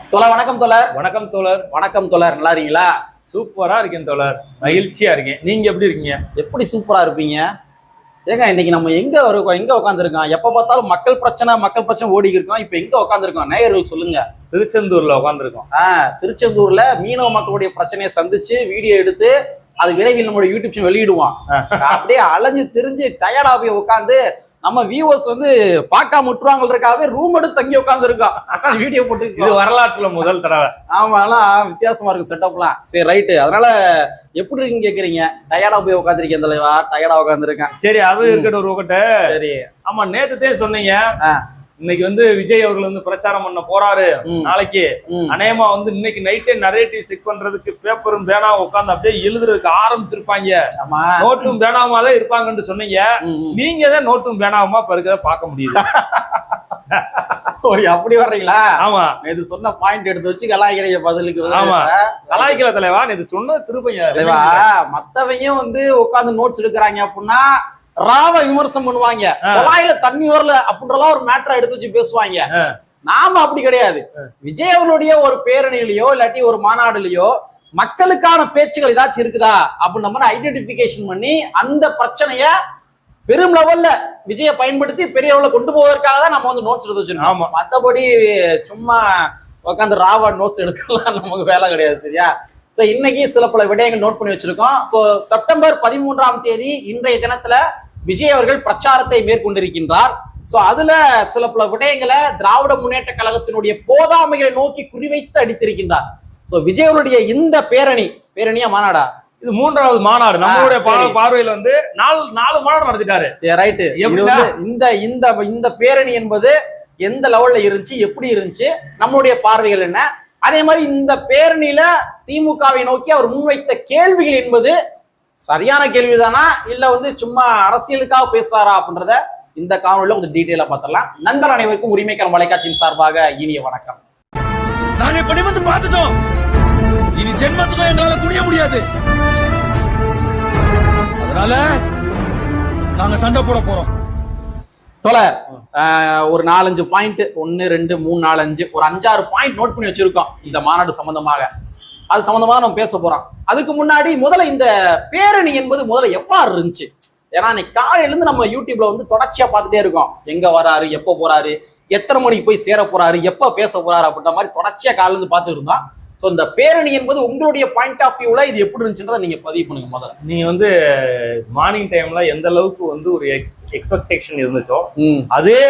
தோழர் வணக்கம் தோழர். வணக்கம் தோழர். வணக்கம் தோழர், நல்லா இருக்கீங்களா? சூப்பரா இருக்கேன் தோழர், மகிழ்ச்சியா இருக்கேன். நீங்க எப்படி இருக்கீங்க? எப்படி சூப்பரா இருப்பீங்க? ஏங்க இன்னைக்கு நம்ம எங்க இருக்கோம், எங்க உட்காந்துருக்கோம்? எப்ப பார்த்தாலும் மக்கள் பிரச்சனை ஓடி இருக்கோம். இப்ப எங்க உட்காந்துருக்கோம் நேயர்கள் சொல்லுங்க. திருச்செந்தூர்ல உட்காந்துருக்கோம். திருச்செந்தூர்ல மீனவ மக்களுடைய பிரச்சனையை சந்திச்சு வீடியோ எடுத்து அது விரைவில் நம்மளுடைய யூடியூப் சேனல் வெளியிடுவான். அப்படியே அலைஞ்சு திரிஞ்சு டயர்டா போய் உட்காந்து நம்ம வியூவர்ஸ் வந்து பார்க்காம விட்டுருவாங்களுக்காகவே ரூம் எடுத்து தங்கி உட்காந்து இருக்கோம், வீடியோ போட்டு. இது வரலாற்றுல முதல் தடவை. ஆமா, எல்லாம் வித்தியாசமா இருக்கு செட்டப்லாம். சரி, ரைட்டு. அதனால எப்படி இருக்குன்னு கேக்குறீங்க? டயர்டா போய் உட்காந்துருக்கேன் தலைவா, டயர்டா உட்காந்துருக்கேன். சரி, அது இருக்கட்டும் ஒரு பக்கத்தை. சரி, ஆமா, நேத்துதே சொன்னீங்க இன்னைக்கு வந்து விஜய் அவர்கள் வந்து பிரச்சாரம் பண்ண போறாரு. நாளைக்கு அநேகமா வந்து இன்னைக்கு நைட்டே நரேட்டிவ் செக் பண்றதுக்கு பேப்பரும் பேனா உட்காந்து அப்படியே எழுதுறதுக்கு ஆரம்பிச்சிருப்பாங்க. நோட்டும் பேனாமா தான் இருப்பாங்கன்னு சொன்னீங்க. நீங்க தான் நோட்டும் பேனாமா இருக்கிறத பார்க்க முடியுது. அப்படி வர்றீங்களா? ஆமா, நேத்து சொன்ன பாயிண்ட் எடுத்து வச்சு கலாய்க்கிறீங்க பதிலுக்கு. ஆமா, கலாய்க்கல தலைவா. நேத்து சொன்னது திருப்பையா தலைவா. மத்தவங்க வந்து உட்காந்து நோட்ஸ் எடுக்கிறாங்க அப்படின்னா ராவ விமர்சனம் பண்ணுவாங்க. குழாயில தண்ணி வரல அப்படின்றலாம் ஒரு மேட்டரை எடுத்து வச்சு பேசுவாங்க. நாம அப்படி கிடையாது. விஜய் அவர்களுடைய ஒரு பேரணியிலயோ இல்லாட்டி ஒரு மாநாடுலயோ மக்களுக்கான பேச்சுகள் ஏதாச்சும் இருக்குதா அப்படின்னு நம்ம ஐடென்டிபிகேஷன் பண்ணி அந்த பிரச்சனைய பெரும் லெவல்ல விஜயை பயன்படுத்தி பெரிய லெவல்ல கொண்டு போவதற்காக தான் நம்ம வந்து நோட்ஸ் எடுத்து வச்சிருக்கோம். மற்றபடி சும்மா உட்காந்து ராவா நோட்ஸ் எடுக்கலாம் நமக்கு வேலை கிடையாது. சரியா? சோ இன்னைக்கு சில பல விடயங்கள் நோட் பண்ணி வச்சிருக்கோம். சோ செப்டம்பர் 13ஆம் தேதி இன்றைய தினத்துல விஜய் அவர்கள் பிரச்சாரத்தை மேற்கொண்டிருக்கின்றார். சோ அதுல சில பல விடயங்களை திராவிட முன்னேற்ற கழகத்தினுடைய போதாமைகளை நோக்கி குறிவைத்து அடித்திருக்கின்றார். சோ விஜய் அவருடைய இந்த பேரணியா மாநாடா? இது 3வது மாநாடு. நம்மளுடைய பார்வையில் வந்து நாலு மாநாடு நடத்திட்டாரு. ரைட்டு. இந்த பேரணி என்பது எந்த லெவல்ல இருந்துச்சு, எப்படி இருந்துச்சு, நம்மளுடைய பார்வைகள் என்ன? அதே மாதிரி இந்த பேரணியில திமுகவை நோக்கி அவர் முன்வைத்த கேள்விகள் என்பது சரியான கேள்விதானா இல்ல வந்து சும்மா அரசியலுக்காக பேசுறாரா அப்படின்றத இந்த காணொலியில கொஞ்சம் டீட்டெயிலா பார்த்துடலாம். நண்பர் அனைவருக்கும் உரிமைக்கான வலைக்காட்சியின் சார்பாக இனிய வணக்கம். நாங்க இப்படி வந்து பார்த்துட்டோம். இனி ஜென்மத்துக்கும் எங்களால துணிய முடியாது. அதனால நாங்க சண்டை போட போறோம். தோழர், ஒரு 4-5 பாயிண்ட், 1 2 3 4 5 ஒரு 5-6 பாயிண்ட் நோட் பண்ணி வச்சிருக்கோம் இந்த மாநாடு சம்பந்தமாக. அது சம்பந்தமா நம்ம பேச போறோம். அதுக்கு முன்னாடி முதல்ல இந்த பேரணி என்பது முதல்ல எவ்வாறு இருந்துச்சு? ஏன்னா இன்னைக்கு காலையில இருந்து நம்ம யூடியூப்ல வந்து தொடர்ச்சியா பார்த்துட்டே இருக்கோம். எங்க வராரு, எப்போ போறாரு, எத்தனை மணிக்கு போய் சேர போறாரு, எப்ப பேச போறாரு அப்படின்ற மாதிரி தொடர்ச்சியா காலையில இருந்து பார்த்து இருந்தோம். ஸோ இந்த பேரணி என்பது உங்களுடைய பாயிண்ட் ஆஃப் வியூல இது எப்படி இருந்துச்சுன்றதை நீங்க பதிவு பண்ணுங்க. முதல்ல நீங்க வந்து மார்னிங் டைம்ல எந்த அளவுக்கு வந்து ஒரு எக்ஸ்பெக்டேஷன் இருந்துச்சோ அதே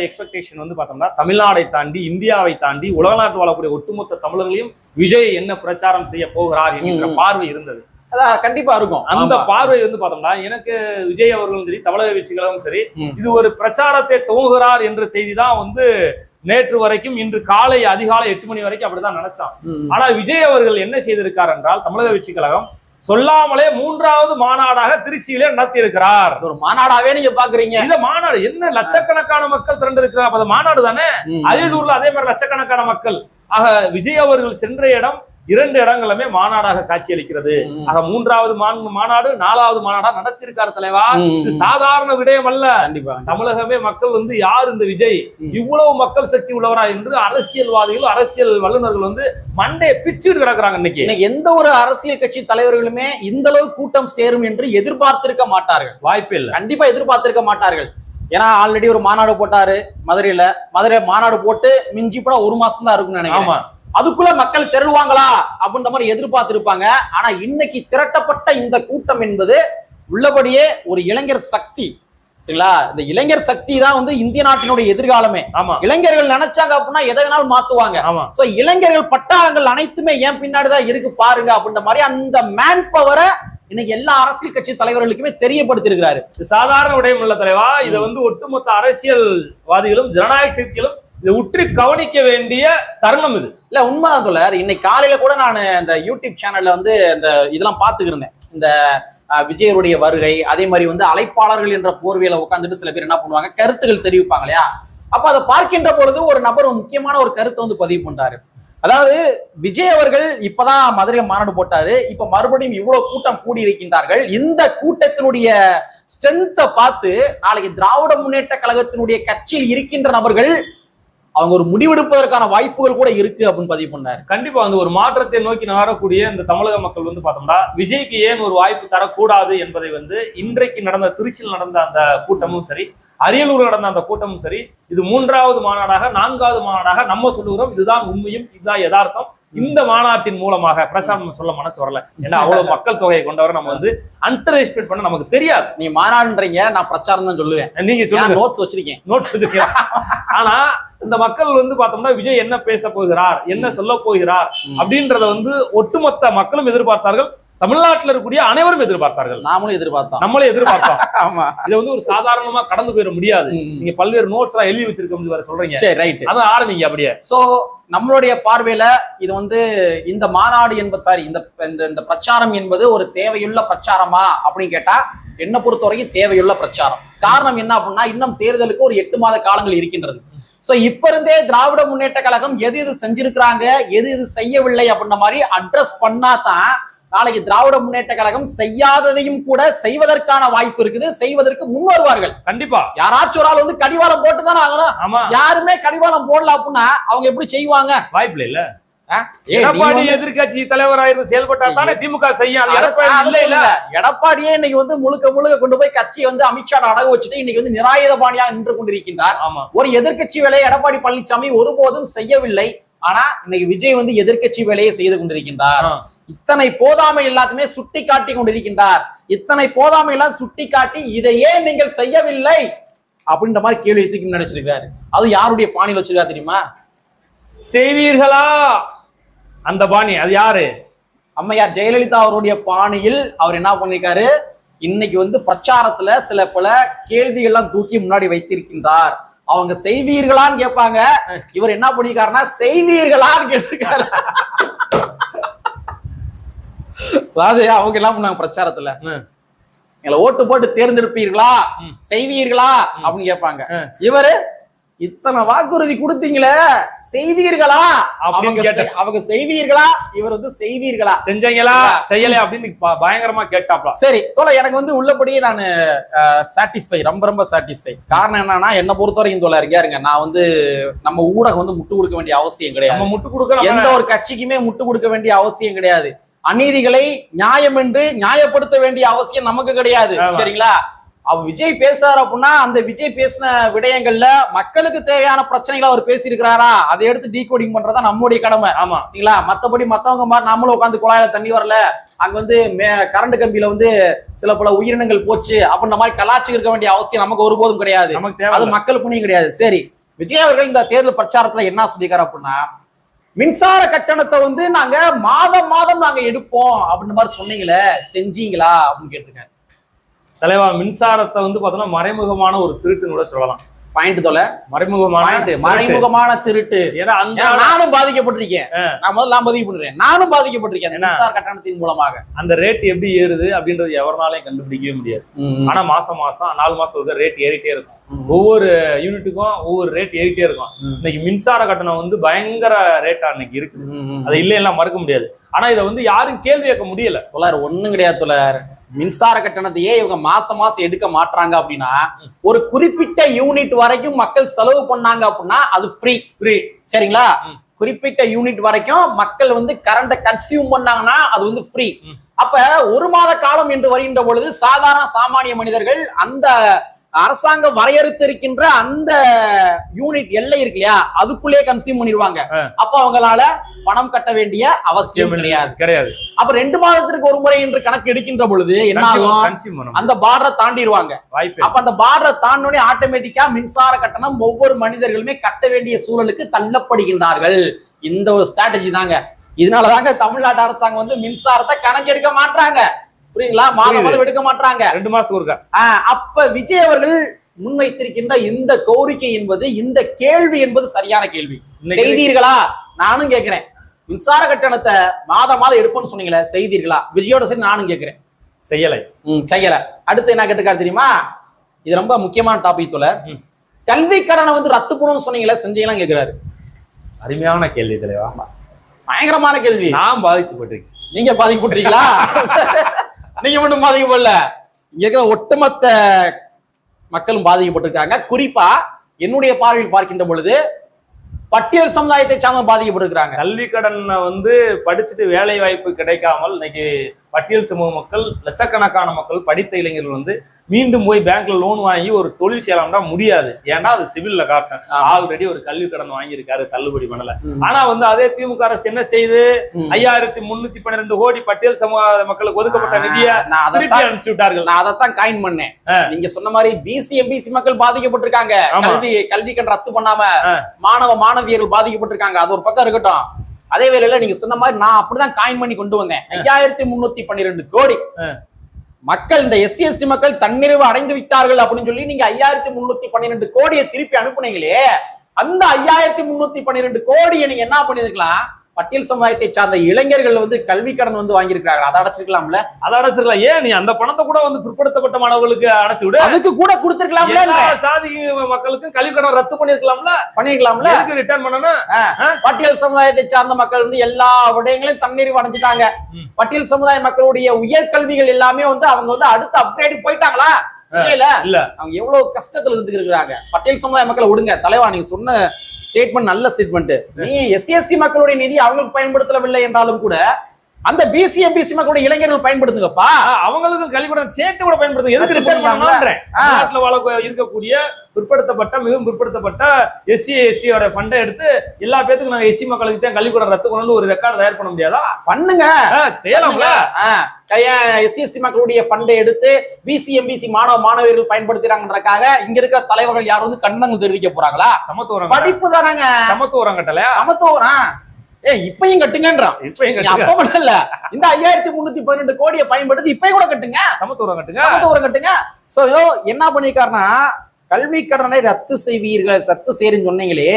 எக்ஸ்பெக்டேஷன் வந்து பார்த்தோம்னா தமிழ்நாடை தாண்டி இந்தியாவை தாண்டி உலக நாட்டு வாழக்கூடிய ஒட்டுமொத்த தமிழர்களையும் விஜய் என்ன பிரச்சாரம் செய்ய போகிறார் என்கிற பார்வை இருந்தது. அதான் கண்டிப்பா இருக்கும். அந்த பார்வை வந்து பார்த்தோம்னா எனக்கு விஜய் அவர்களும் சரி தமிழக வெற்றிகளும் சரி இது ஒரு பிரச்சாரத்தை துவங்குகிறார் என்ற செய்தி தான் வந்து நேற்று வரைக்கும், இன்று காலை அதிகாலை 8 மணி வரைக்கும் அப்படிதான் நினைச்சான். ஆனா விஜய் அவர்கள் என்ன செய்திருக்கார் என்றால் தமிழக வெற்றி கழகம் சொல்லாமலே 3வது மாநாடாக திருச்சியிலே நடத்தி இருக்கிறார். ஒரு மாநாடாவே நீங்க பாக்குறீங்க. இந்த மாநாடு என்ன லட்சக்கணக்கான மக்கள் திரண்டு இருக்கிறார். அது மாநாடு தானே. அரியலூர்ல அதே மாதிரி லட்சக்கணக்கான மக்கள். ஆக விஜய் அவர்கள் சென்ற இடம் 2 இடங்களுமே மாநாடாக காட்சியளிக்கிறது. ஆக 3வது மாநாடு 4வது மாநாடா நடத்திருக்காரு தலைவா. இது சாதாரண விடயம் அல்ல. தமிழகமே மக்கள் வந்து யார் இந்த விஜய் இவ்வளவு மக்கள் சக்தி உள்ளவரா என்று அரசியல்வாதிகள் அரசியல் வல்லுநர்கள் வந்து மண்டையை பிச்சுட்டு கிடக்குறாங்க. இன்னைக்கு எந்த ஒரு அரசியல் கட்சி தலைவர்களுமே இந்த அளவு கூட்டம் சேரும் என்று எதிர்பார்த்திருக்க மாட்டார்கள். வாய்ப்பே இல்லை. கண்டிப்பா எதிர்பார்த்திருக்க மாட்டார்கள். ஏன்னா ஆல்ரெடி ஒரு மாநாடு போட்டாரு மதுரை மாநாடு போட்டு மிஞ்சி போட 1 மாசம் தான் இருக்குன்னு நினைக்கிறேன். அதுக்குள்ள மக்கள் திரளுவாங்களா அப்படின்ற மாதிரி எதிர்பார்த்திருப்பாங்க. ஆனா இன்னைக்கு திரட்டப்பட்ட இந்த கூட்டம் என்பது உள்ளபடியே ஒரு இளைஞர் சக்தி. சரிங்களா? இந்த இளைஞர் சக்தி தான் வந்து இந்திய நாட்டினுடைய எதிர்காலமே. இளைஞர்கள் நினைச்சாங்க அப்படின்னா எதை வேணாலும் மாத்துவாங்க. சோ இளைஞர்கள் பட்டாளங்கள் அனைத்துமே ஏன் பின்னாடிதான் இருக்கு பாருங்க அப்படின்ற மாதிரி அந்த மேன் பவரை இன்னைக்கு எல்லா அரசியல் கட்சி தலைவர்களுக்குமே தெரியப்படுத்திருக்கிறாரு. சாதாரண விடயம் இல்ல தலைவா. இதை வந்து ஒட்டுமொத்த அரசியல்வாதிகளும் ஜனநாயக சக்திகளும் இதை உற்று கவனிக்க வேண்டிய தருணம் இது. இல்ல உண்மைதான் தோழர். இன்னைக்கு காலையில கூட நான் இந்த யூடியூப் சேனல்ல வந்து இந்த இதெல்லாம் பார்த்துக்கிட்டு இருந்தேன். இந்த விஜயருடைய வருகை, அதே மாதிரி வந்து அழைப்பாளர்கள் என்ற போர்வையில உட்காந்துட்டு சில பேர் என்ன பண்ணுவாங்க, கருத்துக்கள் தெரிவிப்பாங்க இல்லையா? அப்ப அதை பார்க்கின்ற பொழுது ஒரு நபர் முக்கியமான ஒரு கருத்தை வந்து பதிவு பண்றாரு. அதாவது விஜய் அவர்கள் இப்பதான் மதுரையில் மாநாடு போட்டாரு, இப்ப மறுபடியும் இவ்வளவு கூட்டம் கூடி இருக்கின்றார்கள். இந்த கூட்டத்தினுடைய ஸ்ட்ரென்த்தை பார்த்து நாளைக்கு திராவிட முன்னேற்ற கழகத்தினுடைய கட்சியில் இருக்கின்ற நபர்கள் அவங்க ஒரு முடிவெடுப்பதற்கான வாய்ப்புகள் கூட இருக்கு அப்படின்னு பதிவு பண்ணாரு. கண்டிப்பா வந்து ஒரு மாற்றத்தை நோக்கி நகரக்கூடிய இந்த தமிழக மக்கள் வந்து பார்த்தோம்னா விஜய்க்கு ஏன் ஒரு வாய்ப்பு தரக்கூடாது என்பதை வந்து இன்றைக்கு நடந்த திருச்சியில் நடந்த அந்த கூட்டமும் சரி, அரியலூர் நடந்த அந்த கூட்டமும் சரி, இது 3வது மாநாடாக 4வது மாநாடாக நம்ம சொல்லுகிறோம். இதுதான் உண்மையும் இதுதான் யதார்த்தம். இந்த மாநாட்டின் மூலமாக பிரச்சாரம் சொல்ல மனசு வரல. ஏன்னா அவ்வளவு மக்கள் தொகையை கொண்டவரை நம்ம வந்து அண்டர் எஸ்டிமேட் பண்ண நமக்கு தெரியாது. நீ மாநாடுன்றீங்க, நான் பிரச்சாரம் தான் சொல்லுவேன். நீங்க சொல்லுங்க. நோட்ஸ் வச்சிருக்கேன். நோட்ஸ் வச்சிருக்கேன். ஆனா இந்த மக்கள் வந்து பார்த்தோம்னா விஜய் என்ன பேச போகிறார், என்ன சொல்ல போகிறார் அப்படின்றத வந்து ஒட்டுமொத்த மக்களும் எதிர்பார்த்தார்கள். தமிழ்நாட்டில் இருக்கக்கூடிய அனைவரும் எதிர்பார்த்தார்கள். நாமளும் எதிர்பார்த்தோம். நம்மளே எதிர்பார்த்தோம். ஆமா, இதை வந்து ஒரு சாதாரணமா கடந்து போயிட முடியாது. நீங்க பல்வேறு நோட்ஸ் எல்லாம் எழுதி வச்சிருக்க வேற சொல்றீங்க. சரி, ரைட். அதான் ஆரம்பிங்க அப்படியே. சோ நம்மளுடைய பார்வையில இது வந்து இந்த மாநாடு என்பது சாரி இந்த பிரச்சாரம் என்பது ஒரு தேவையுள்ள பிரச்சாரமா அப்படின்னு கேட்டா என்ன பொறுத்த வரைக்கும் தேவையுள்ள பிரச்சாரம். காரணம் என்ன அப்படின்னா இன்னும் தேர்தலுக்கு ஒரு 8 மாத காலங்கள் இருக்கின்றது. சோ இப்ப இருந்தே திராவிட முன்னேற்ற கழகம் எது இது செஞ்சிருக்கிறாங்க, எது இது செய்யவில்லை அப்படின்ற மாதிரி அட்ரஸ் பண்ணாதான் நாளைக்கு திராவிட முன்னேற்ற கழகம் செய்யாததையும் கூட செய்வதற்கான வாய்ப்பு இருக்குது, செய்வதற்கு முன் வருவார்கள். கண்டிப்பா யாராச்சும் ஒரு ஆள் வந்து கடிவாளம் போட்டுதானே ஆகணும். யாருமே கடிவாளம் போடல அப்படின்னா அவங்க எப்படி செய்வாங்க? வாய்ப்பு இல்ல. எடப்பாடி எதிர்கட்சி தலைவராக செயல்பட்டா தானே திமுக செய்யும். எடப்பாடியே இன்னைக்கு வந்து முழுக்க கொண்டு போய் கட்சி வந்து அமித்ஷா அடகு வச்சுட்டு இன்னைக்கு வந்து நிராயுதபாணியா நின்று கொண்டிருக்கின்றார். ஒரு எதிர்கட்சி வேலையை எடப்பாடி பழனிசாமி ஒருபோதும் செய்யவில்லை. ஆனா இன்னைக்கு விஜய் வந்து எதிர்கட்சி வேலையை செய்து கொண்டிருக்கின்றார். இத்தனை போதாமை எல்லாத்துமே சுட்டி காட்டி கொண்டிருக்கின்றார். இத்தனை போதாமை எல்லாம் சுட்டி காட்டி இதையே நீங்கள் செய்யவில்லை அப்படின்ற மாதிரி கேள்வி தூக்கி நினைச்சிருக்காரு. அது யாருடைய பாணியில் வச்சிருக்கா தெரியுமா? செய்வீர்களா அந்த பாணி. அது யாரு? அம்மையார் ஜெயலலிதா அவருடைய பாணியில் அவர் என்ன பண்ணிருக்காரு, இன்னைக்கு வந்து பிரச்சாரத்துல சில பல கேள்விகள்லாம் தூக்கி முன்னாடி வைத்திருக்கின்றார். அவங்க செய்வீர்களான்னு கேட்பாங்க, இவர் என்ன பண்ணிருக்காருன்னா செய்வீர்களான்னு கேட்டிருக்காரு. அதாவது அவங்க எல்லாம் பண்ணாங்க பிரச்சாரத்துல, எங்களை ஓட்டு போட்டு தேர்ந்தெடுப்பீர்களா, செய்வீர்களா அப்படின்னு கேட்பாங்க. இவரு இத்தனை வாக்குறுதி கொடுத்தீங்களே செய்வீர்களா அப்படின்னு கேட்டாங்க. அவங்க செய்வீர்களா, இவர் வந்து செய்வீர்களா, செஞ்சீங்களா செய்யல அப்படின்னு பயங்கரமா கேட்டாப்ல. சரி தோல, எனக்கு வந்து உள்ளபடியே நான் சாட்டிஸ்ஃபை, ரொம்ப சாட்டிஸ்ஃபை. காரணம் என்னன்னா என்ன பொறுத்தவரைக்கும் தோல இருங்க, நான் வந்து நம்ம ஊடகம் வந்து முட்டு கொடுக்க வேண்டிய அவசியம் கிடையாது. முட்டு கொடுக்க எந்த ஒரு கட்சிக்குமே முட்டு கொடுக்க வேண்டிய அவசியம் கிடையாது. அநீதிகளை நியாயம் என்று நியாயப்படுத்த வேண்டிய அவசியம் நமக்கு கிடையாது. சரிங்களா? அவர் விஜய் பேசுறாரு அப்படின்னா அந்த விஜய் பேசின விடயங்கள்ல மக்களுக்கு தேவையான பிரச்சனைகளை அவர் பேசியிருக்கிறாரா, அதை எடுத்து டீகோடிங் பண்றதா நம்மளுடைய கடமை. ஆமாங்களா? மத்தபடி மத்தவங்க மாதிரி நம்மளும் உட்காந்து குழாயில தண்ணி வரல, அங்க வந்து கரண்ட் கம்பியில வந்து சில பல உயிரினங்கள் போச்சு அப்படின்ற மாதிரி கலாச்சி இருக்க வேண்டிய அவசியம் நமக்கு ஒருபோதும் கிடையாது. அது மக்கள் புண்ணியம் கிடையாது. சரி, விஜய் அவர்கள் இந்த தேர்தல் பிரச்சாரத்துல என்ன சொல்லியிருக்காரு அப்படின்னா, மின்சார கட்டணத்தை வந்து நாங்க மாதம் நாங்க எடுப்போம் அப்படின்ற மாதிரி சொன்னீங்களே, செஞ்சீங்களா அப்படின்னு கேட்டிருக்காரு. தலைவா, மின்சாரத்தை வந்து பார்த்தோம்னா மறைமுகமான ஒரு திருட்டுன்னு கூட சொல்லலாம். பாயிண்ட் தோல, மறைமுகமான திருட்டு. ஏன்னா நானும் பாதிக்கப்பட்டிருக்கேன். நான் முதல்ல பதிவு பண்றேன், நானும் பாதிக்கப்பட்டிருக்கேன் மின்சார கட்டணத்தின் மூலமாக. அந்த ரேட் எப்படி ஏறுது அப்படின்றது எவராலையும் கண்டுபிடிக்கவே முடியாது. ஆனா மாசம் 4 மாசத்துக்கு ரேட் ஏறிட்டே இருக்கும். ஒவ்வொரு யூனிட்டுக்கும் ஒவ்வொரு ரேட் ஏறிட்டே இருக்கும். இன்னைக்கு மின்சார கட்டணம் வந்து பயங்கர ரேட்டா இன்னைக்கு இருக்கு. அதை இல்லையெல்லாம் மறுக்க முடியாது. ஆனா இதை வந்து யாரும் கேள்வி கேட்க முடியல. தொள்ளாயிரம் ஒண்ணும் கிடையாது தொள்ளாயிர. மின்சார கட்டணத்தையே இவங்க மாசம் எடுக்க மாட்டாங்க அப்படின்னா ஒரு குறிப்பிட்ட யூனிட் வரைக்கும் மக்கள் செலவு பண்ணாங்க அப்படின்னா அது ஃப்ரீ. சரிங்களா? குறிப்பிட்ட யூனிட் வரைக்கும் மக்கள் வந்து கரண்ட கன்சியூம் பண்ணாங்கன்னா அது வந்து ஃப்ரீ. அப்ப 1 மாத காலம் என்று வருகின்ற பொழுது சாதாரண சாமானிய மனிதர்கள் அந்த அரசாங்கம் வரையறுத்திருக்கின்ற அந்த யூனிட் எல்லை இருக்கு இல்லையா, அதுக்குள்ளேயே கன்சியூம் பண்ணிடுவாங்க. அப்ப அவங்களால பணம் கட்ட வேண்டிய அவசியம் கிடையாது. அப்ப 2 மாதத்திற்கு ஒரு முறை என்று கணக்கு எடுக்கின்ற பொழுது என்ன ஆகும், அந்த பார்டரை தாண்டிடுவாங்க. அப்ப அந்த பார்டரை தாண்டோடனே ஆட்டோமேட்டிக்கா மின்சார கட்டணம் ஒவ்வொரு மனிதர்களுமே கட்ட வேண்டிய சூழலுக்கு தள்ளப்படுகின்றார்கள். இந்த ஒரு ஸ்ட்ராட்டஜி தாங்க. இதனாலதாங்க தமிழ்நாட்டு அரசாங்கம் வந்து மின்சாரத்தை கணக்கெடுக்க மாட்டாங்க. புரியுங்களா? மாதம் எடுக்க மாட்டாங்க, 2 மாசத்துக்கு ஒருக்கா. அப்ப விஜய் அவர்கள் முன்வைத்திருக்கின்ற இந்த கோரிக்கை என்பது, இந்த கேள்வி என்பது சரியான கேள்வி. செய்தீர்களா? நானும் கேட்கிறேன். மின்சார கட்டணத்தை மாதம் எடுப்போம்னு சொன்னீங்களே, செய்தீர்களா? விஜயோட சரி நானும் கேட்கிறேன். செய்யல. அடுத்து என்ன கேட்டுக்காரு தெரியுமா? இது ரொம்ப முக்கியமான டாபிக் தோல. கல்வி கடனை வந்து ரத்து பண்ணணும்னு சொன்னீங்களே, செஞ்சீங்களா கேட்கிறாரு. அருமையான கேள்வி தலைவா, பயங்கரமான கேள்வி. நான் பாதிக்கப்பட்டிருக்கேன். நீங்க பாதிக்கப்பட்டிருக்கீங்களா? நீங்க மட்டும் பாதிக்கப்படல, இங்க இருக்கிற ஒட்டுமொத்த மக்களும் பாதிக்கப்பட்டிருக்காங்க. குறிப்பா என்னுடைய பார்வையில் பார்க்கின்ற பொழுது பட்டியல் சமுதாயத்தை சார்ந்த பாதிக்கப்பட்டிருக்கிறாங்க. கல்வி கடனை படிச்சுட்டு வேலை வாய்ப்பு கிடைக்காமல் இன்னைக்கு பட்டியல் சமூக மக்கள், லட்சக்கணக்கான மக்கள், படித்த இளைஞர்கள் மீண்டும் போய் பேங்க்ல லோன் வாங்கி ஒரு தொழில் செய்யலாம்னா முடியாது. ஏன்னா அது சிவில்ல காட்டும். ஆல்ரெடி ஒரு கல்வி கடன் வாங்கியிருக்காரு, தள்ளுபடி பண்ணல. ஆனா அதே திமுக அரசு என்ன செய்து 5312 கோடி பட்டியல் சமூக மக்களுக்கு ஒதுக்கப்பட்ட நிதியை திருப்பி அனுப்பிச்சு விட்டார்கள். நான் அதைத்தான் காயின் பண்ணேன். நீங்க சொன்ன மாதிரி பிசி எம்பிசி மக்கள் பாதிக்கப்பட்டிருக்காங்க. கல்வி கடன் ரத்து பண்ணாம மாணவியர்கள் பாதிக்கப்பட்டிருக்காங்க. அது ஒரு பக்கம் இருக்கட்டும். அதே வேளையில நீங்க சொன்ன மாதிரி நான் அப்படிதான் காயின் பண்ணி கொண்டு வந்தேன். 5312 கோடி மக்கள், இந்த எஸ்சி எஸ்டி மக்கள் தன்னிறைவு அடைந்து விட்டார்கள் அப்படின்னு சொல்லி நீங்க 5312 கோடியை திருப்பி அனுப்புனீங்களே, அந்த 5312 கோடியை நீங்க என்ன பண்ணிருக்கலாம்? பட்டியல் சமுதாயத்தை சார்ந்த இளைஞர்கள் கல்வி கடன் வாங்கியிருக்காங்க. அதை அடைச்சிருக்கலாம்ல? அதை அடைச்சிருக்கலாம். ஏன் நீ அந்த பணத்தை கூட பிற்படுத்தப்பட்ட மாணவர்களுக்கு அடைச்சு விடு. அதுக்கு கூட கொடுத்திருக்கலாம்ல. சாதி மக்களுக்கு கல்வி கடன் ரத்து பண்ணிருக்கலாம்ல. எதுக்கு ரிட்டர்ன் பண்ணணும்? பட்டியல் சமுதாயத்தை சார்ந்த மக்கள் எல்லா விடயங்களையும் தன்னிறைவு அடைஞ்சிட்டாங்க. பட்டியல் சமுதாய மக்களுடைய உயர்கல்விகள் எல்லாமே அவங்க அடுத்த அப்கிரேட் போயிட்டாங்களா? இல்ல. அவங்க எவ்வளவு கஷ்டத்துல இருந்துருக்காங்க. பட்டியல் சமுதாய மக்களை விடுங்க தலைவா, நீங்க சொன்ன ஸ்டேட்மெண்ட் நல்ல ஸ்டேட்மெண்ட். நீ எஸ்சி எஸ்டி மக்களுடைய நிதி அவங்களுக்கு பயன்படுத்தவில்லை என்றாலும் கூட அந்த பிசி எம்பிசி மக்களுடைய இளைஞர்கள் பயன்படுத்துங்கப்பா. அவங்களுக்கு கல்விக்கூடம் சேர்த்து கூட பயன்படுத்துங்க. எதுக்கு ரிப்பேர் பண்ணணும்ன்றேன். நாட்டுல வாழ இருக்கக்கூடிய பிற்படுத்தப்பட்ட, மிகவும் பிற்படுத்தப்பட்ட எஸ்சி எஸ்டியோட ஃபண்டை எடுத்து எல்லா பேத்துக்கும் நாங்க எஸ்சி மக்களுக்கு தான் கல்விக்கூடம் ரத்து பண்ணணும் ஒரு ரெக்கார்டு தயார் பண்ண முடியாதா? பண்ணுங்க, செய்யலாம்ல. எஸ்சி எஸ்டி மக்களுடைய ஃபண்டை எடுத்து பிசி எம்பிசி மாணவர்கள் பயன்படுத்துறாங்கன்றக்காக இங்க இருக்கிற தலைவர்கள் யாரும் கண்டனங்கள் தெரிவிக்க போறாங்களா? சமத்துவம் படிப்பு தானங்க. சமத்துவம் கட்டல, சமத்துவம் இப்பயும் கட்டுங்கன்றான். அப்ப மட்டும் இல்ல, இந்த 5312 கோடியை பயன்படுத்தி இப்பயும் கூட கட்டுங்க. சமத்துவம் கட்டுங்க. சோ என்ன பண்ணிருக்காருன்னா, கல்வி கடனை ரத்து செய்வீர்கள் சொன்னீங்களே,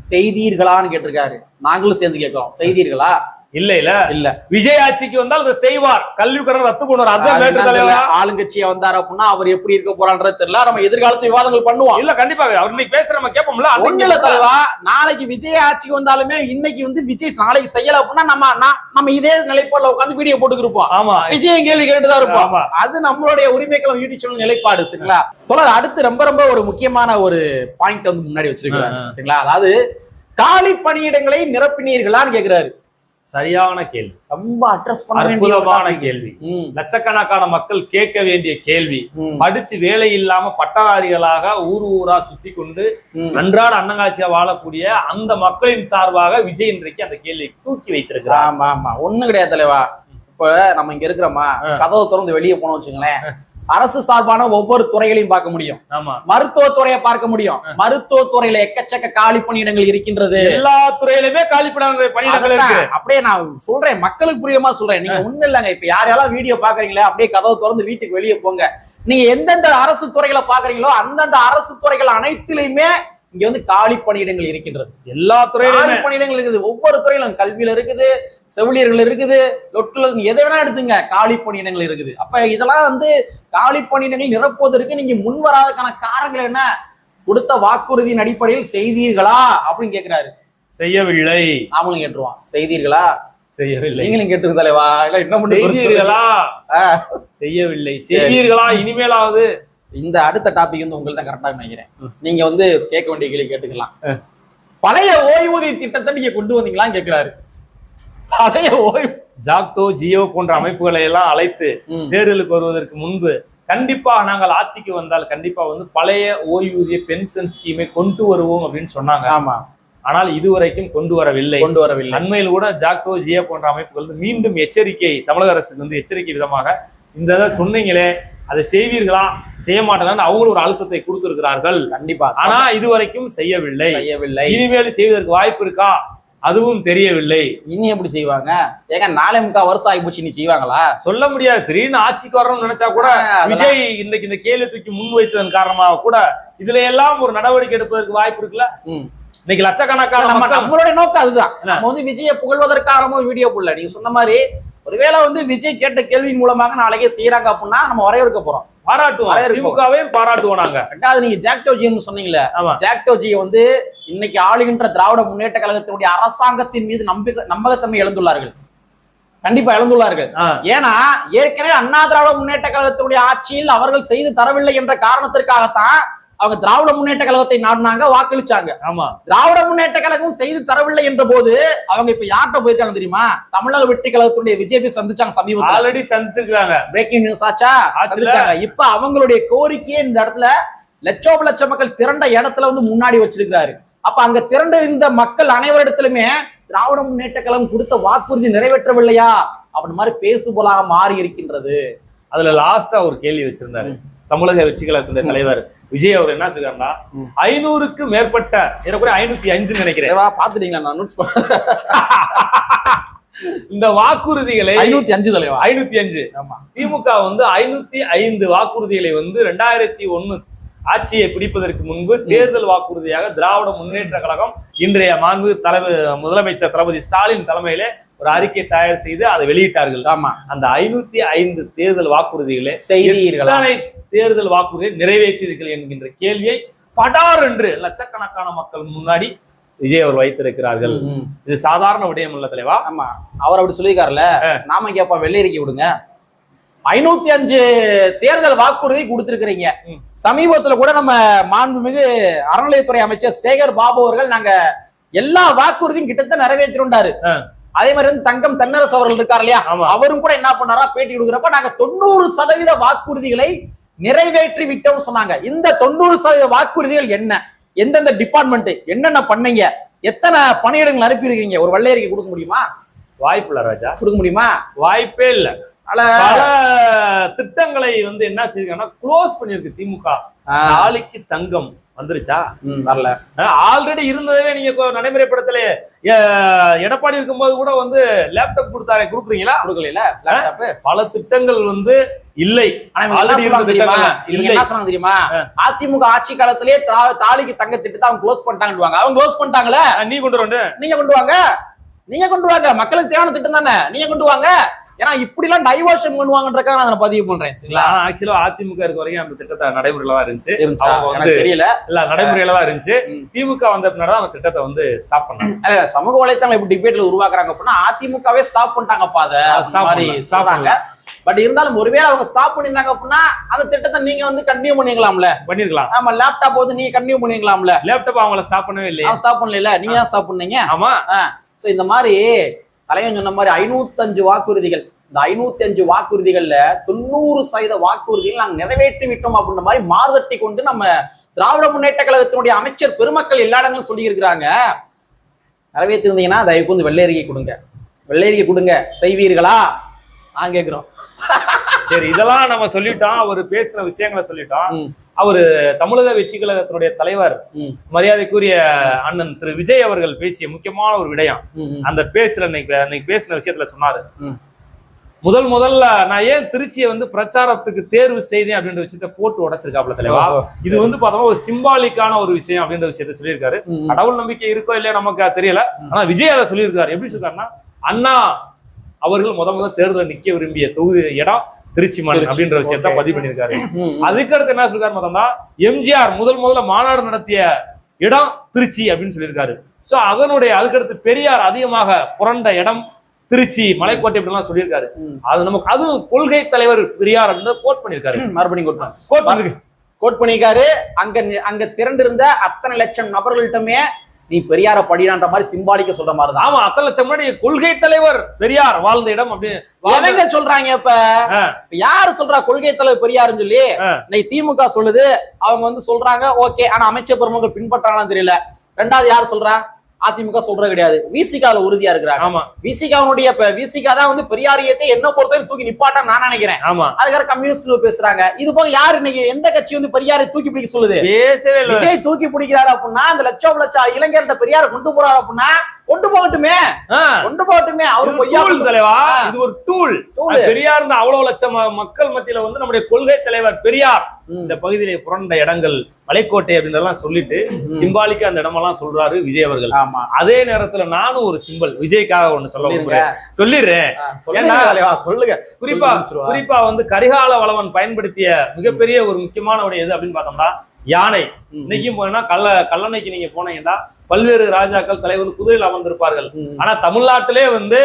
செய்தீர்களான்னு கேட்டிருக்காரு. நாங்களும் சேர்ந்து கேட்கிறோம், செய்தீர்களா? இல்ல. விஜய் ஆட்சிக்கு வந்தால் அதை செய்வார். கல்வி கடன் ரத்து பண்ணுவார். அதான் ஆளுங்கட்சியா வந்தார் அப்படின்னா அவர் எப்படி இருக்க போறான்றது தெரியல. நம்ம எதிர்காலத்து விவாதங்கள் பண்ணுவோம். இல்ல கண்டிப்பாக அவர் இன்னைக்கு பேசுற நம்ம கேட்போம்ல. ஒண்ணுல தலைவா, நாளைக்கு விஜய் ஆட்சிக்கு வந்தாலுமே இன்னைக்கு விஜய் நாளைக்கு செய்யல அப்படின்னா நம்ம இதே நிலைப்பாடுல உட்காந்து வீடியோ போட்டுக்கிருப்போம். ஆமா, விஜய் கேள்வி கேட்டுதான் இருப்போம். அது நம்மளுடைய உரிமைகளை யூடியூப் சேனல் நிலைப்பாடு. சரிங்களா தொடர்? அடுத்து ரொம்ப ஒரு முக்கியமான ஒரு பாயிண்ட் முன்னாடி வச்சிருக்காரு. சரிங்களா, அதாவது காலி பணியிடங்களை நிரப்பினீர்களான்னு கேக்குறாரு. சரியான கேள்வி, ரொம்ப அட்ரஸ் பண்ண அற்புதமான கேள்வி. லட்சக்கணக்கான மக்கள் கேட்க வேண்டிய கேள்வி. படிச்சு வேலை இல்லாம பட்டதாரிகளாக ஊரா சுத்தி கொண்டு அன்றாட அன்னங்காட்சியா வாழக்கூடிய அந்த மக்களின் சார்பாக விஜய் இன்றைக்கு அந்த கேள்வி தூக்கி வைத்திருக்கிறார். ஆமா ஆமா, ஒண்ணும் கிடையாது தலைவா. இப்ப நம்ம இங்க இருக்கிறோமா, கதவை திறந்து வெளியே போனோம் வச்சுங்களேன், அரசு சார்பான ஒவ்வொரு துறைகளையும் பார்க்க முடியும். மருத்துவத்துறையை பார்க்க முடியும். மருத்துவத்துறையில எக்கச்சக்க காலி பணியிடங்கள் இருக்கின்றது. எல்லா துறையிலுமே காலி பணியிடங்கள் இருக்கு. அப்படியே நான் சொல்றேன், மக்களுக்கு புரியுமா சொல்றேன். நீங்க ஒண்ணு இல்லங்க, இப்ப யாரெல்லாம் வீடியோ பாக்குறீங்களா, அப்படியே கதவை திறந்து வீட்டுக்கு வெளியே போங்க. நீங்க எந்தெந்த அரசு துறைகளை பாக்குறீங்களோ அந்தந்த அரசு துறைகள் அனைத்திலுமே இங்க காலி பணியிடங்கள் இருக்கின்றது. எல்லா துறையிலும் பணியிடங்கள் இருக்குது. ஒவ்வொரு துறையிலும் கல்வியில இருக்குது, செவிலியர்கள் இருக்குது, எதை வேணா எடுத்துங்க, காலி பணியிடங்கள் இருக்குது. அப்ப இதெல்லாம் காலி பணியிடங்கள் நிரப்புவதற்கு நீங்க முன்வராதற்கான காரணங்கள் என்ன? கொடுத்த வாக்குறுதியின் அடிப்படையில் செய்தீர்களா அப்படின்னு கேட்கிறாரு. செய்யவில்லை. நாமளும் கேட்டுருவோம், செய்தீர்களா? செய்யவில்லை. நீங்களும் கேட்டிருக்கு தலைவா, இல்ல என்ன செய்தீர்களா? செய்யவில்லை. செய்வீர்களா இனிமேலாவது? இந்த அடுத்த டாபிக் உங்களுக்கு தான் கரெக்டா நினைக்கிறேன். நீங்க கேட்க வேண்டிய கேள்வி கேட்டுக்கலாம். பழைய ஓய்வூதிய திட்டத்தை நீங்க கொண்டு வந்தீங்களான்னு கேட்கிறாரு. பழைய ஜாக்டோ, ஜியோ போன்ற அமைப்புகளை எல்லாம் அழைத்து தேர்தலுக்கு வருவதற்கு முன்பு கண்டிப்பா நாங்கள் ஆட்சிக்கு வந்தால் கண்டிப்பா பழைய ஓய்வூதிய பென்ஷன் ஸ்கீமை கொண்டு வருவோம் அப்படின்னு சொன்னாங்க. ஆமா, ஆனால் இதுவரைக்கும் கொண்டு வரவில்லை. அண்மையில் கூட ஜாக்டோ, ஜியோ போன்ற அமைப்புகள் மீண்டும் எச்சரிக்கை, தமிழக அரசுக்கு எச்சரிக்கை விதமாக இந்த சொன்னீங்களே அதை செய்வீர்களா செய்ய மாட்டாங்கன்னு அவங்களும் ஒரு அழுத்தத்தை கொடுத்திருக்கிறார்கள். கண்டிப்பா. ஆனா இதுவரைக்கும் செய்யவில்லை. இனிமேல் செய்வதற்கு வாய்ப்பு இருக்கா? அதுவும் தெரியவில்லை. இனி எப்படி செய்வாங்க? ஏங்க 4.25 வருஷம் ஆகி போச்சு, நீ செய்வாங்களா? சொல்ல முடியாது. திடீர்னு ஆட்சிக்கு வரணும்னு நினைச்சா கூட விஜய் இன்னைக்கு இந்த கேள்வி தூக்கி முன் வைத்ததன் காரணமாக கூட இதுல எல்லாம் ஒரு நடவடிக்கை எடுப்பதற்கு வாய்ப்பு இருக்குல்ல. இன்னைக்கு லட்சக்கணக்கான நம்மளுடைய நோக்கம் அதுதான். நம்ம விஜயை புகழ்வதற்காக வீடியோ போடல. நீங்க சொன்ன மாதிரி ஒருவேளை விஜய் கேட்ட கேள்வியின் மூலமாக நாளைக்கே செய்யறாங்க அப்படின்னா நம்ம வரவேற்க போறோம், பாராட்டுவோம். திமுகவையும் பாராட்டுவோம் நாங்க. ரெண்டாவது நீங்க ஜாக்டோ ஜின்னு சொன்னீங்களே, ஜாக்டோ ஜி இன்னைக்கு ஆளுகின்ற திராவிட முன்னேற்ற கழகத்தினுடைய அரசாங்கத்தின் மீது நம்பகத்தன்மை இழந்துள்ளார்கள். கண்டிப்பா இழந்துள்ளார்கள். ஏன்னா ஏற்கனவே அண்ணா திராவிட முன்னேற்ற கழகத்தினுடைய ஆட்சியில் அவர்கள் செய்து தரவில்லை என்ற காரணத்திற்காகத்தான் அவங்க திராவிட முன்னேற்ற கழகத்தை நாடினாங்க, வாக்களிச்சாங்க. ஆமா, திராவிட முன்னேற்ற கழகம் செய்து தரவில்லை என்ற போது அவங்க இப்ப யார்கிட்ட போயிருக்காங்க தெரியுமா? தமிழக வெற்றி கழகத்துடைய விஜய் சந்திச்சாங்க சமீபத்தில். ஆல்ரெடி சந்திச்சிருக்காங்க. பிரேக்கிங் நியூஸ் ஆச்சா? இப்ப அவங்களுடைய கோரிக்கையை இந்த இடத்துல லட்ச மக்கள் திரண்ட இடத்துல வந்து முன்னாடி வச்சிருக்கிறாரு. அப்ப அங்க திரண்ட இந்த மக்கள் அனைவரிடத்திலுமே திராவிட முன்னேற்ற கழகம் கொடுத்த வாக்குறுதி நிறைவேற்றவில்லையா அப்படின்னு மாதிரி பேசுபொருளாக மாறி இருக்கின்றது. அதுல லாஸ்டா ஒரு கேள்வி வச்சிருந்தாரு தமிழக வெற்றி கழகத்துடைய தலைவர் விஜய். அவர் என்ன சொல்றாருன்னா 500க்கு மேற்பட்ட, ஏறக்குறைய 505 நினைக்கிறேன், பாத்துட்டீங்களா? நான் நோட்ஸ் இந்த வாக்குறுதிகளை 505 தலைவா, 505. திமுக வந்து 505 வாக்குறுதிகளை வந்து 2001 ஆட்சியை பிடிப்பதற்கு முன்பு தேர்தல் வாக்குறுதியாக திராவிட முன்னேற்ற கழகம் இன்றைய மாண்பு முதலமைச்சர் தளபதி ஸ்டாலின் தலைமையிலே ஒரு அறிக்கை தயார் செய்து அதை வெளியிட்டார்கள். ஆமா, அந்த 505 தேர்தல் வாக்குறுதிகளை செய்தீர்களா? தேர்தல் வாக்குறுதியை நிறைவேற்றீர்கள் என்கின்ற கேள்வியை படார் என்று லட்சக்கணக்கான மக்கள் முன்னாடி விஜய் அவர் வைத்திருக்கிறார்கள். இது சாதாரண விடயம் இல்ல தலைவா. ஆமா, அவர் அப்படி சொல்லியிருக்காருல்ல. நாம கேப்பா வெள்ளை விடுங்க. 505 தேர்தல் வாக்குறுதி கொடுத்திருக்கிறீங்க. சமீபத்துல கூட நம்ம மாண்புமிகு அறநிலையத்துறை அமைச்சர் சேகர் பாபு அவர்கள் நாங்க எல்லா வாக்குறுதியும் கிட்டத்தட்ட நிறைவேற்றிருந்தாரு. அதே மாதிரி வந்து தங்கம் தென்னரசு அவர்கள் இருக்காரு இல்லையா, அவரும் கூட என்ன பண்ணாரா பேட்டி கொடுக்குறப்ப நாங்க 90% வாக்குறுதிகளை நிறைவேற்றி விட்டோம் சொன்னாங்க. இந்த 90% வாக்குறுதிகள் என்ன, எந்தெந்த டிபார்ட்மெண்ட் என்னென்ன பண்ணீங்க, எத்தனை பணியிடங்கள் அனுப்பியிருக்கீங்க, ஒரு வெள்ளை அறிக்கை கொடுக்க முடியுமா? வாய்ப்பு இல்ல ராஜா, கொடுக்க முடியுமா? வாய்ப்பே இல்ல. பல திட்டங்களை வந்து என்ன செய்யுங்கன்னா க்ளோஸ் பண்ணிருக்கு திமுக. நாளைக்கு தங்கம் வந்துருச்சா? வரல. ஆல்ரெடி இருந்ததவே நீங்க நடைமுறைப்படுத்தல. எடப்பாடி இருக்கும்போது கூட வந்து லேப்டாப் கொடுத்தாரே, கொடுக்குறீங்களா? கொடுக்கல. பல திட்டங்கள் வந்து இல்லை. தெரியுமா? அதிமுக ஆட்சி காலத்திலே தாலிக்கு தங்க திட்டத்தை அவங்க க்ளோஸ் பண்ணிட்டாங்க. அவங்க க்ளோஸ் பண்ணிட்டாங்களே, நீ கொண்டு வந்து நீங்க கொண்டு வாங்க, நீங்க கொண்டு வாங்க. மக்களுக்கு தேவையான திட்டம் தானே, நீங்க கொண்டு வாங்க. ஏன்னா இப்படி எல்லாம் டைவர்ஷன் பண்ணுவாங்கன்றதுக்காக நான் பதிவு பண்றேன். ஆக்சுவலா அதிமுக இருக்க வரைக்கும் அந்த திட்டத்தை நடைமுறையில தான் இருந்துச்சு. தெரியல இல்ல, நடைமுறையில தான் இருந்துச்சு. திமுக வந்த பின்னாடி அந்த திட்டத்தை வந்து ஸ்டாப் பண்ணாங்க. சமூக வலைத்தளம் இப்படி டிபேட்ல உருவாக்குறாங்க அப்படின்னா அதிமுகவே ஸ்டாப் பண்ணிட்டாங்கப்பா. அதை ஸ்டாப் பண்ணல. பட் இருந்தாலும் ஒருவேளை அவங்க ஸ்டாப் பண்ணிருந்தாங்க அப்படின்னா அந்த திட்டத்தை நீங்க வந்து கண்டினியூ பண்ணிக்கலாம்ல. பண்ணிருக்கலாம். ஆமா, லேப்டாப் வந்து நீங்க கண்டினியூ பண்ணிக்கலாம்ல. லேப்டாப் அவங்கள ஸ்டாப் பண்ணவே இல்லையா? ஸ்டாப் பண்ணல, நீங்க தான் ஸ்டாப் பண்ணீங்க. ஆமா. சோ இந்த மாதிரி தலைவன் சொன்ன மாதிரி 505 வாக்குறுதிகள், இந்த 505 வாக்குறுதிகள்ல 90% வாக்குறுதிகள் நாங்க நிறைவேற்றி விட்டோம் அப்படின்ற மாதிரி மாறுதட்டி கொண்டு நம்ம திராவிட முன்னேற்ற கழகத்தினுடைய அமைச்சர் பெருமக்கள் எல்லா இடங்களும் சொல்லி இருக்கிறாங்க. நிறைவேற்றி இருந்தீங்கன்னா தயவு வந்து வெள்ளை அறிக்கை கொடுங்க, வெள்ளை அறிக்கை கொடுங்க, செய்வீர்களா? நான் கேட்கிறோம். சரி, இதெல்லாம் நம்ம சொல்லிட்டோம், அவர் பேசுற விஷயங்களை சொல்லிட்டோம். அவரு தமிழக வெற்றி கழகத்தினுடைய தலைவர் மரியாதைக்குரிய அண்ணன் திரு விஜய் அவர்கள் பேசிய முக்கியமான ஒரு விடயம். அந்த பேசுற இன்னைக்கு பேசின விஷயத்துல சொன்னாரு, முதல்ல நான் ஏன் திருச்சியை வந்து பிரச்சாரத்துக்கு தேர்வு செய்தேன் அப்படின்ற விஷயத்த போட்டு உடைச்சிருக்காப்ல தலைவா. இது வந்து பார்த்தோம்னா ஒரு சிம்பாலிக்கான ஒரு விஷயம் அப்படின்ற விஷயத்த சொல்லியிருக்காரு. கடவுள் நம்பிக்கை இருக்கோ இல்லையா நமக்கு தெரியல, ஆனா விஜய் அதை சொல்லியிருக்காரு. எப்படி சொல்றாருன்னா, அண்ணா அவர்கள் முதல் தேர்தலில் நிக்க விரும்பிய தொகுதி இடம் திருச்சி மண் அப்படின்ற விஷயத்த பதிவு பண்ணியிருக்காரு. அதுக்கடுத்து என்ன சொல்றாரு, எம்ஜிஆர் முதல்ல மாநாடு நடத்திய இடம் திருச்சி அப்படின்னு சொல்லியிருக்காரு. சோ அதனுடைய அதுக்கடுத்து பெரியார் அதிகமாக புரண்ட இடம் திருச்சி, மலைக்கோட்டை அப்படிலாம் சொல்லியிருக்காரு. அது நமக்கு அது கொள்கை தலைவர் பெரியார் அப்படின்னு கோட் பண்ணியிருக்காரு. மறுபடியும் கோட் பண்ணிருக்காரு. அங்க திரண்டிருந்த அத்தனை லட்சம் நபர்கள்ட்டமே நீ பெரியார படிடான்ற மாதிரி சிம்பாலிக்க சொல்ற மாதிரி தான். ஆமா, அத்தனை லட்சம் முன்னாடி கொள்கை தலைவர் பெரியார் வாழ்ந்த இடம் அப்படின்னு சொல்றாங்க. இப்ப யாரு சொல்றா கொள்கை தலைவர் பெரியாருன்னு சொல்லி? இன்னைக்கு திமுக சொல்லுது, அவங்க வந்து சொல்றாங்க ஓகே, ஆனா அமைச்சர் பெருமக்கள் பின்பற்றாங்கன்னு தெரியல. ரெண்டாவது யாரு சொல்றா? அதிமுக சொல்றது கிடையாது, விசிகால உறுதியா இருக்கிறாங்க. ஆமா, விசிகாவுடைய விசிகா தான் வந்து பெரியாரியத்தை என்ன பொறுத்தவரை தூக்கி நிப்பாட்டா நான் நினைக்கிறேன். ஆமா, அதுக்காக கம்யூனிஸ்ட் பேசுறாங்க. இது போக யாரு இன்னைக்கு எந்த கட்சி வந்து பெரியாரை தூக்கி பிடிக்க சொல்லுது? பேசவே இல்லை. விஜய் தூக்கி பிடிக்கிறாரு அப்படின்னா அந்த லட்சம் இளைஞர்கிட்ட பெரியாரை கொண்டு போறாரு அப்படின்னா கொண்டு போகட்டுமே. அவரு தலைவா, இது ஒரு டூல். பெரியார் அவ்வளவு லட்சம் மக்கள் மத்தியில வந்து நம்முடைய கொள்கை தலைவர் பெரியார் இந்த பகுதியில புரண்ட இடங்கள் மலைக்கோட்டை அப்படின்றலாம் சொல்லிட்டு சிம்பாலிக்கா அந்த இடமெல்லாம் சொல்றாரு விஜய் அவர்கள். அதே நேரத்துல நானும் ஒரு சிம்பிள் விஜய்க்காக ஒண்ணு சொல்லிடுறேன். சொல்லுங்க. குறிப்பா வந்து கரிகால வளவன் பயன்படுத்திய மிகப்பெரிய ஒரு முக்கியமான எது அப்படின்னு பார்த்தோம்னா யானை. இன்னைக்கும் போனா கல்லணைக்கு நீங்க போனீங்கன்னா பல்வேறு ராஜாக்கள் தலைவர் குதிரையில் அமர்ந்திருப்பார்கள். ஆனா தமிழ்நாட்டிலே வந்து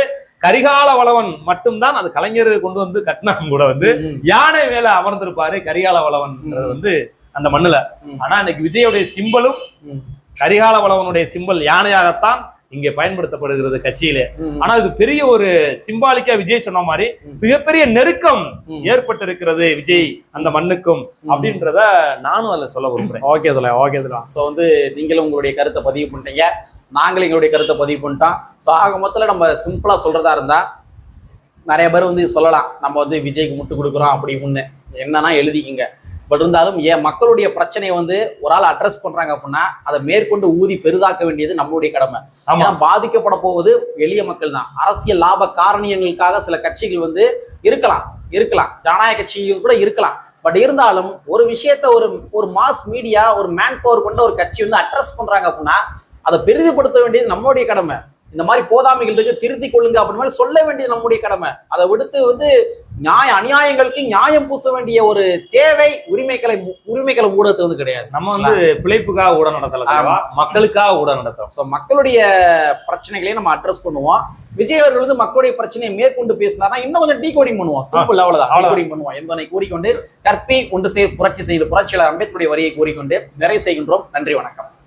கரிகால வளவன் மட்டும்தான், அது கலைஞர் கொண்டு வந்து கட்டினாங்க கூட வந்து யானை மேல அமர்ந்திருப்பாரு கரிகால வளவன் வந்து அந்த மண்ணுல. ம். ஆனா இன்னைக்கு விஜயோடைய சிம்பலும் ம். கரிகால வளவனுடைய சிம்பல் யானையாகத்தான் இங்கே பயன்படுத்தப்படுகிறது கட்சியிலே. ம். ஆனா இது பெரிய ஒரு சிம்பாலிக்கா விஜய் சொன்ன மாதிரி ம். மிகப்பெரிய நெருக்கம் ம். ஏற்பட்டு இருக்கிறது விஜய் அந்த மண்ணுக்கும் அப்படின்றத நானும் அதுல சொல்ல விரும்புறேன். ஓகே இதுல ஸோ வந்து நீங்களும் உங்களுடைய கருத்தை பதிவு பண்ணிட்டீங்க, நாங்களும் எங்களுடைய கருத்தை பதிவு பண்ணிட்டோம். ஸோ ஆக மொத்தத்தில் நம்ம சிம்பிளா சொல்றதா இருந்தா நிறைய பேர் வந்து சொல்லலாம் நம்ம வந்து விஜய்க்கு முட்டு கொடுக்குறோம் அப்படி ஒண்ணு என்னன்னா எழுதிக்கிங்க. பட் இருந்தாலும் ஏன் மக்களுடைய பிரச்சனையை வந்து ஒரு ஆள் அட்ரஸ் பண்றாங்க அப்படின்னா அதை மேற்கொண்டு ஊதி பெரிதாக்க வேண்டியது நம்மளுடைய கடமை. ஆமா. ஏன்னா பாதிக்கப்பட போவது எளிய மக்கள் தான். அரசியல் லாப காரணியங்களுக்காக சில கட்சிகள் வந்து இருக்கலாம், ஜனநாயக கட்சிகள் கூட இருக்கலாம். பட் இருந்தாலும் ஒரு விஷயத்த ஒரு மாஸ் மீடியா, ஒரு மேன் பவர் கொண்ட ஒரு கட்சி வந்து அட்ரஸ் பண்றாங்க அப்படின்னா அதை பெரிதுபடுத்த வேண்டியது நம்மளுடைய கடமை. இந்த மாதிரி போதாமைகள் இருக்கு, திருத்திக் கொள்ளுங்க அப்படின்னு மாதிரி சொல்ல வேண்டியது நம்முடைய கடமை. அதை விடுத்து வந்து அநியாயங்களுக்கு நியாயம் பூச வேண்டிய ஒரு தேவை உரிமைகளை ஊடகத்து வந்து கிடையாது. நம்ம வந்து பிழைப்புக்காக ஊடகம் நடத்தல, மக்களுக்காக ஊடகம் நடத்துறோம். ஸோ மக்களுடைய பிரச்சனைகளையும் நம்ம அட்ரஸ் பண்ணுவோம். விஜய் அவர்கள் வந்து மக்களுடைய பிரச்சனையை மேற்கொண்டு பேசினார்னா இன்னும் கொஞ்சம் டீகோடிங் பண்ணுவோம். சிம்பிள் அவ்வளவுதான், டீகோடிங் பண்ணுவோம் என்பதை கூறிக்கொண்டு கற்பி ஒன்று புரட்சி செய்து புரட்சியாளர் அம்பேத்கருடைய வரியை கூறிக்கொண்டு நிறைவு செய்கின்றோம். நன்றி, வணக்கம்.